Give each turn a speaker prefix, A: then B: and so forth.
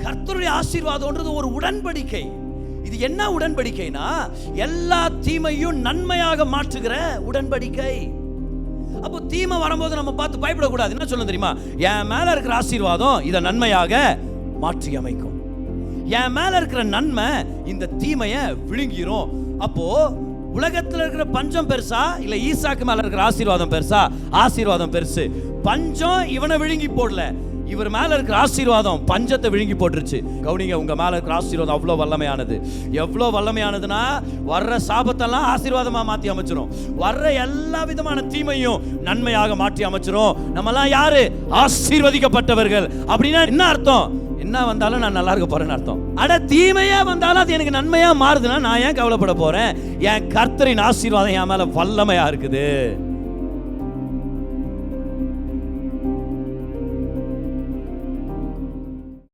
A: கர்த்தருடைய ஆசீர்வாதம்ன்றது ஒரு உடன்படிக்கை. இது என்ன உடன்படிக்கைனா, எல்லா தீமையும் நன்மையாக மாற்றுகிற உடன்படிக்கை. அப்போ தீமை வரும்போது நம்ம பார்த்து பயப்படக்கூடாது. என்ன சொல்ல தெரியுமா? என் மேல இருக்கிற ஆசீர்வாதம் இதை நன்மையாக மாற்றி அமைக்கும். என் மேல இருக்கிற நன்மை இந்த தீமையை விழுங்கிரும். அப்போ உலகத்தில் இருக்கிற பஞ்சம் பெருசா இல்ல ஈசாக்கு மேல இருக்கிற ஆசீர்வாதம் பெருசா? ஆசீர்வாதம் பெருசு. பஞ்சம் இவனை விழுங்கி போடல, இவர் மேல இருக்கிற ஆசீர்வாதம் பஞ்சத்தை விழுங்கி போட்டுருச்சு. கவுனிங்க, உங்க மேல இருக்கிற ஆசீர்வாதம் அவ்வளவு வல்லமையானது. எவ்வளவு வல்லமையானதுன்னா, வர்ற சாபத்தெல்லாம் ஆசீர்வாதமா மாற்றி அமைச்சிரும். வர்ற எல்லா விதமான தீமையும் நன்மையாக மாற்றி அமைச்சிரும். நம்மலாம் யாரு? ஆசீர்வதிக்கப்பட்டவர்கள். அப்படின்னா என்ன அர்த்தம்? என்ன வந்தாலும் நான் நல்லா இருக்க போறேன்னு அர்த்தம். அட, தீமையா வந்தாலும் அது எனக்கு நன்மையா மாறுதுன்னா நான் ஏன் கவலைப்பட போறேன்? என் கர்த்தரின் ஆசீர்வாதம் என் மேல வல்லமையா இருக்குது.